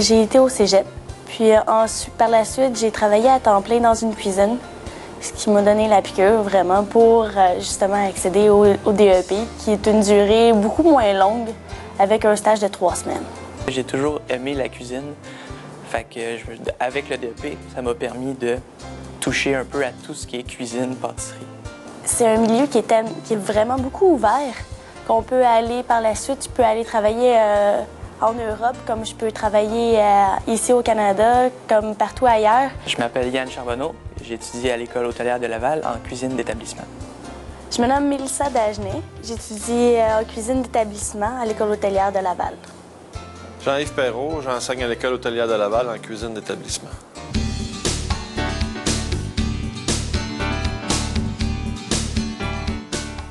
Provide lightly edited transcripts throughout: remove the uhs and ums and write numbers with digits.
J'ai été au cégep, puis ensuite, par la suite, j'ai travaillé à temps plein dans une cuisine, ce qui m'a donné la piqûre vraiment pour justement accéder au DEP, qui est une durée beaucoup moins longue avec un stage de 3 semaines. J'ai toujours aimé la cuisine, fait que avec le DEP, ça m'a permis de toucher un peu à tout ce qui est cuisine, pâtisserie. C'est un milieu qui est vraiment beaucoup ouvert, qu'on peut aller par la suite, tu peux aller travailler en Europe, comme je peux travailler ici au Canada, comme partout ailleurs. Je m'appelle Yann Charbonneau, j'ai étudié à l'École hôtelière de Laval en cuisine d'établissement. Je me nomme Mélissa Dagenet, j'étudie en cuisine d'établissement à l'École hôtelière de Laval. Jean-Yves Perrault, j'enseigne à l'École hôtelière de Laval en cuisine d'établissement.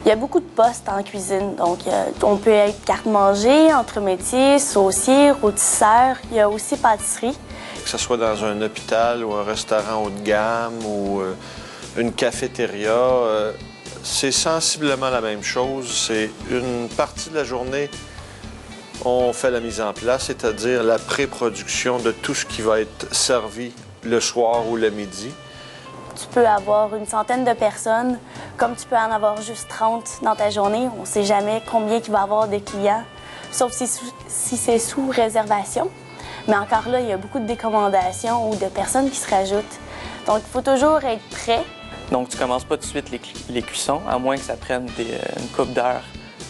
Il y a beaucoup de postes en cuisine, donc on peut être garde-manger, entremétier, saucier, rôtisseur, il y a aussi pâtisserie. Que ce soit dans un hôpital ou un restaurant haut de gamme ou une cafétéria, c'est sensiblement la même chose. C'est une partie de la journée, on fait la mise en place, c'est-à-dire la pré-production de tout ce qui va être servi le soir ou le midi. Tu peux avoir une centaine de personnes, comme tu peux en avoir juste 30 dans ta journée. On ne sait jamais combien il va y avoir de clients, sauf si c'est sous réservation. Mais encore là, il y a beaucoup de décommandations ou de personnes qui se rajoutent. Donc, il faut toujours être prêt. Donc, tu ne commences pas tout de suite les cuissons, à moins que ça prenne une couple d'heures,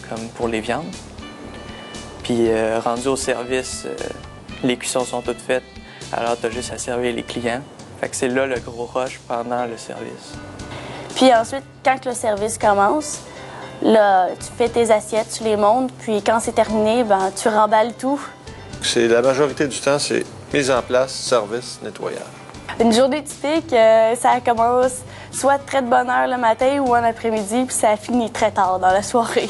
comme pour les viandes. Puis, rendu au service, les cuissons sont toutes faites, alors tu as juste à servir les clients. Fait que c'est là le gros rush pendant le service. Puis ensuite, quand le service commence, là, tu fais tes assiettes, tu les montes, puis quand c'est terminé, ben, tu remballes tout. La majorité du temps, c'est mise en place, service, nettoyage. Une journée typique, ça commence soit très de bonne heure le matin ou en après-midi, puis ça finit très tard dans la soirée.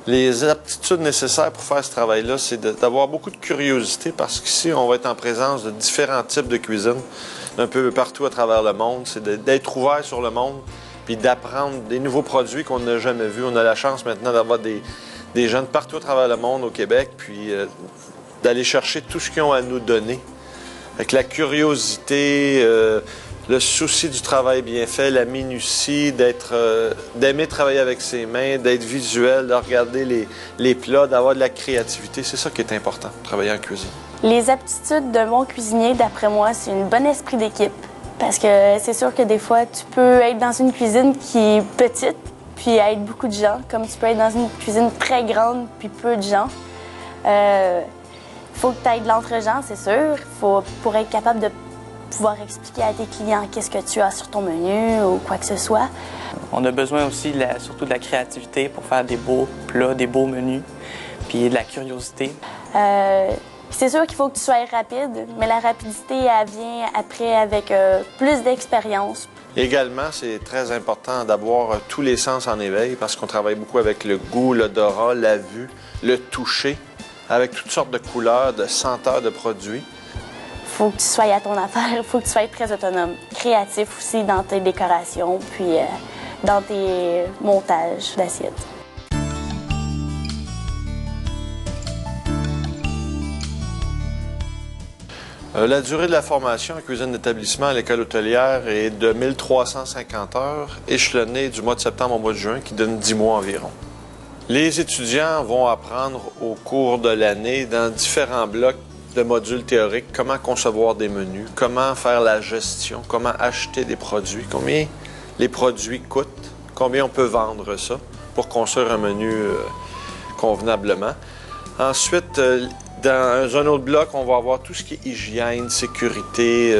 Les aptitudes nécessaires pour faire ce travail-là, c'est d'avoir beaucoup de curiosité parce qu'ici, on va être en présence de différents types de cuisine, un peu partout à travers le monde. C'est d'être ouvert sur le monde puis d'apprendre des nouveaux produits qu'on n'a jamais vus. On a la chance maintenant d'avoir des gens de partout à travers le monde au Québec, puis d'aller chercher tout ce qu'ils ont à nous donner. Avec la curiosité, le souci du travail bien fait, la minutie, d'aimer travailler avec ses mains, d'être visuel, de regarder les plats, d'avoir de la créativité. C'est ça qui est important, travailler en cuisine. Les aptitudes d'un bon cuisinier, d'après moi, c'est un bon esprit d'équipe. Parce que c'est sûr que des fois, tu peux être dans une cuisine qui est petite, puis être beaucoup de gens, comme tu peux être dans une cuisine très grande, puis peu de gens. Faut que tu aies de l'entre-gens, c'est sûr. Pour être capable de pouvoir expliquer à tes clients qu'est-ce que tu as sur ton menu ou quoi que ce soit. On a besoin aussi surtout de la créativité pour faire des beaux plats, des beaux menus, puis de la curiosité. C'est sûr qu'il faut que tu sois rapide, mais la rapidité, elle vient après avec plus d'expérience. Également, c'est très important d'avoir tous les sens en éveil parce qu'on travaille beaucoup avec le goût, l'odorat, la vue, le toucher, avec toutes sortes de couleurs, de senteurs de produits. Faut que tu sois à ton affaire, il faut que tu sois très autonome. Créatif aussi dans tes décorations, puis dans tes montages d'assiettes. La durée de la formation en cuisine d'établissement à l'école hôtelière est de 1350 heures, échelonnée du mois de septembre au mois de juin, qui donne 10 mois environ. Les étudiants vont apprendre au cours de l'année, dans différents blocs de modules théoriques, comment concevoir des menus, comment faire la gestion, comment acheter des produits, combien les produits coûtent, combien on peut vendre ça pour construire un menu convenablement. Ensuite, dans un autre bloc, on va avoir tout ce qui est hygiène, sécurité,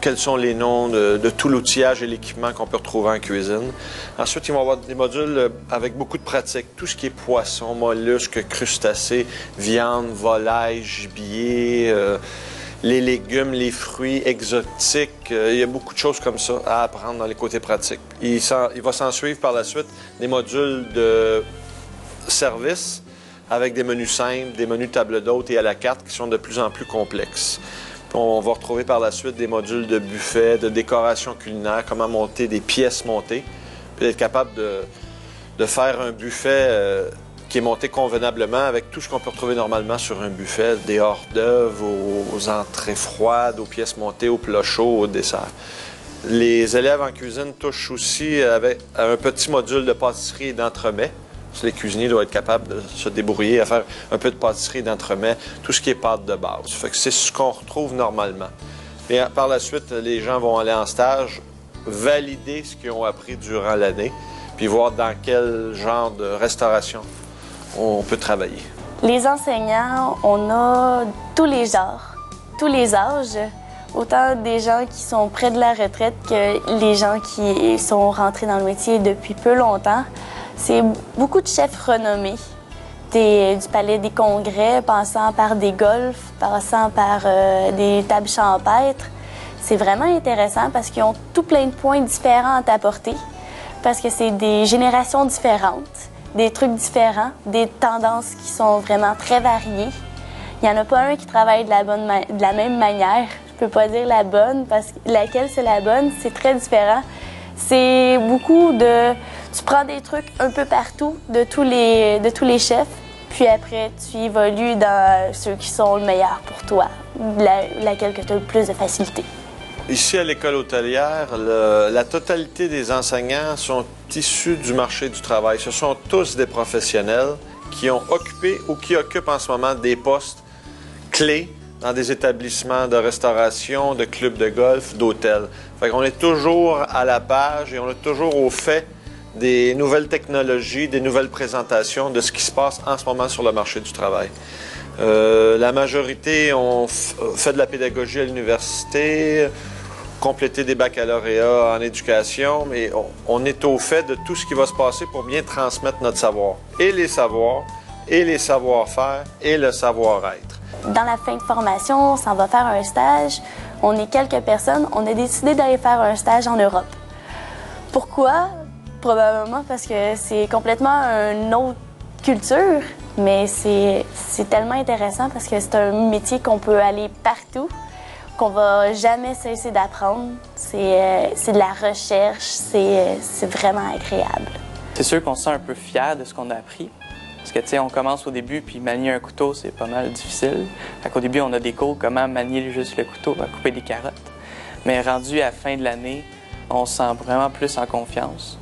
quels sont les noms de tout l'outillage et l'équipement qu'on peut retrouver en cuisine. Ensuite, ils vont avoir des modules avec beaucoup de pratiques, tout ce qui est poisson, mollusques, crustacés, viande, volaille, gibier, les légumes, les fruits exotiques. Il y a beaucoup de choses comme ça à apprendre dans les côtés pratiques. Il va s'en suivre par la suite des modules de service avec des menus simples, des menus table d'hôte et à la carte qui sont de plus en plus complexes. On va retrouver par la suite des modules de buffet, de décoration culinaire, comment monter des pièces montées, puis être capable de de faire un buffet qui est monté convenablement avec tout ce qu'on peut retrouver normalement sur un buffet, des hors-d'œuvre, aux entrées froides, aux pièces montées, aux plats chauds, au dessert. Les élèves en cuisine touchent aussi avec un petit module de pâtisserie et d'entremets. Les cuisiniers doivent être capables de se débrouiller à faire un peu de pâtisserie et d'entremets, tout ce qui est pâte de base. Fait que c'est ce qu'on retrouve normalement. Et par la suite, les gens vont aller en stage, valider ce qu'ils ont appris durant l'année, puis voir dans quel genre de restauration on peut travailler. Les enseignants, on a tous les genres, tous les âges, autant des gens qui sont près de la retraite que les gens qui sont rentrés dans le métier depuis peu longtemps. C'est beaucoup de chefs renommés, du Palais des Congrès, passant par des golfs, passant par des tables champêtres. C'est vraiment intéressant parce qu'ils ont tout plein de points différents à t'apporter, parce que c'est des générations différentes, des trucs différents, des tendances qui sont vraiment très variées. Il n'y en a pas un qui travaille de la même manière. Je peux pas dire la bonne, parce que laquelle c'est la bonne, c'est très différent. C'est beaucoup de... Tu prends des trucs un peu partout de tous les chefs, puis après, tu évolues dans ceux qui sont le meilleur pour toi, laquelle que tu as le plus de facilité. Ici, à l'école hôtelière, la totalité des enseignants sont issus du marché du travail. Ce sont tous des professionnels qui ont occupé ou qui occupent en ce moment des postes clés dans des établissements de restauration, de clubs de golf, d'hôtels. Fait qu'on est toujours à la page et on est toujours au fait des nouvelles technologies, des nouvelles présentations de ce qui se passe en ce moment sur le marché du travail. La majorité ont fait de la pédagogie à l'université, complété des baccalauréats en éducation, mais on est au fait de tout ce qui va se passer pour bien transmettre notre savoir. Et les savoirs, et les savoir-faire, et le savoir-être. Dans la fin de formation, on s'en va faire un stage. On est quelques personnes. On a décidé d'aller faire un stage en Europe. Pourquoi? Probablement parce que c'est complètement une autre culture, mais c'est tellement intéressant parce que c'est un métier qu'on peut aller partout, qu'on va jamais cesser d'apprendre. C'est de la recherche, c'est vraiment agréable. C'est sûr qu'on se sent un peu fier de ce qu'on a appris. Parce que, tu sais, on commence au début, puis manier un couteau, c'est pas mal difficile. Fait qu'au début, on a des cours comment manier juste le couteau, à couper des carottes. Mais rendu à la fin de l'année, on se sent vraiment plus en confiance.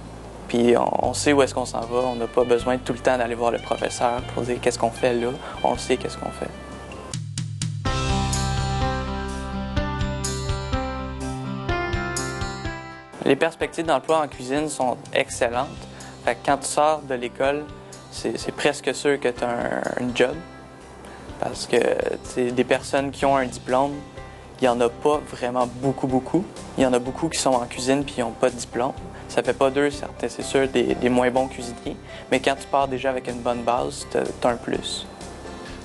Puis on sait où est-ce qu'on s'en va. On n'a pas besoin de tout le temps d'aller voir le professeur pour dire qu'est-ce qu'on fait là. On sait qu'est-ce qu'on fait. Les perspectives d'emploi en cuisine sont excellentes. Fait que quand tu sors de l'école, c'est presque sûr que tu as un job. Parce que des personnes qui ont un diplôme, il n'y en a pas vraiment beaucoup. Il y en a beaucoup qui sont en cuisine puis qui n'ont pas de diplôme. Ça fait pas d'eux, certains, c'est sûr, des moins bons cuisiniers. Mais quand tu pars déjà avec une bonne base, tu as un plus.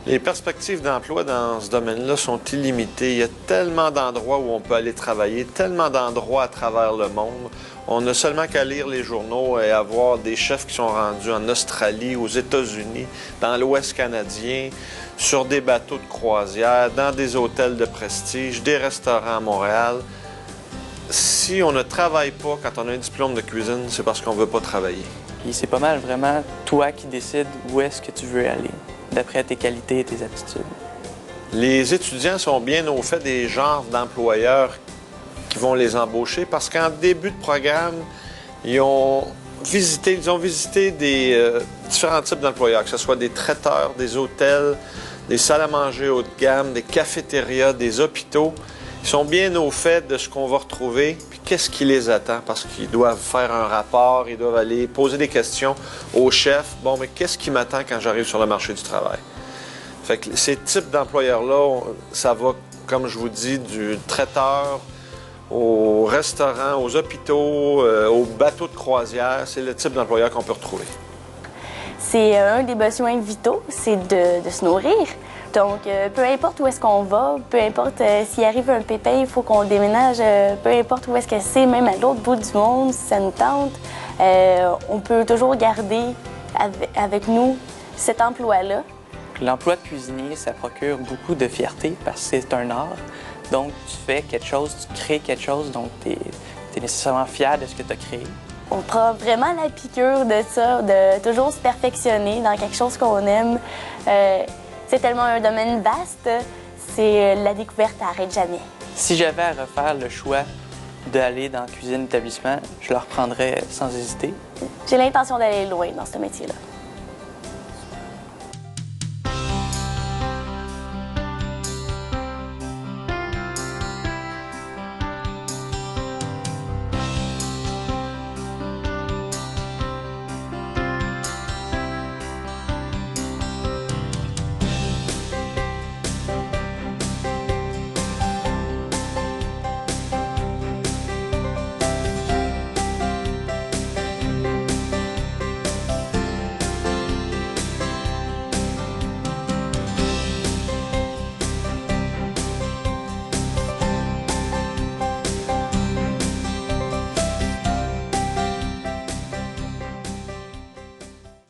Les perspectives d'emploi dans ce domaine-là sont illimitées. Il y a tellement d'endroits où on peut aller travailler, tellement d'endroits à travers le monde. On n'a seulement qu'à lire les journaux et à voir des chefs qui sont rendus en Australie, aux États-Unis, dans l'Ouest canadien, sur des bateaux de croisière, dans des hôtels de prestige, des restaurants à Montréal. Si on ne travaille pas quand on a un diplôme de cuisine, c'est parce qu'on ne veut pas travailler. Puis c'est pas mal vraiment toi qui décides où est-ce que tu veux aller, d'après tes qualités et tes aptitudes. Les étudiants sont bien au fait des genres d'employeurs qui vont les embaucher parce qu'en début de programme, ils ont visité des différents types d'employeurs, que ce soit des traiteurs, des hôtels, des salles à manger haut de gamme, des cafétérias, des hôpitaux. Ils sont bien au fait de ce qu'on va retrouver, puis qu'est-ce qui les attend, parce qu'ils doivent faire un rapport, ils doivent aller poser des questions au chef. Bon, mais qu'est-ce qui m'attend quand j'arrive sur le marché du travail? Fait que ces types d'employeurs-là, ça va, comme je vous dis, du traiteur aux restaurants, aux hôpitaux, aux bateaux de croisière. C'est le type d'employeur qu'on peut retrouver. C'est un des besoins vitaux, c'est de se nourrir. Donc, peu importe où est-ce qu'on va, peu importe s'il arrive un pépin, il faut qu'on déménage, peu importe où est-ce que c'est, même à l'autre bout du monde, si ça nous tente, on peut toujours garder avec nous cet emploi-là. L'emploi de cuisinier, ça procure beaucoup de fierté parce que c'est un art. Donc, tu fais quelque chose, tu crées quelque chose, donc tu es nécessairement fier de ce que tu as créé. On prend vraiment la piqûre de ça, de toujours se perfectionner dans quelque chose qu'on aime. C'est tellement un domaine vaste, c'est la découverte n'arrête jamais. Si j'avais à refaire le choix d'aller dans la cuisine établissement, je le reprendrais sans hésiter. J'ai l'intention d'aller loin dans ce métier-là.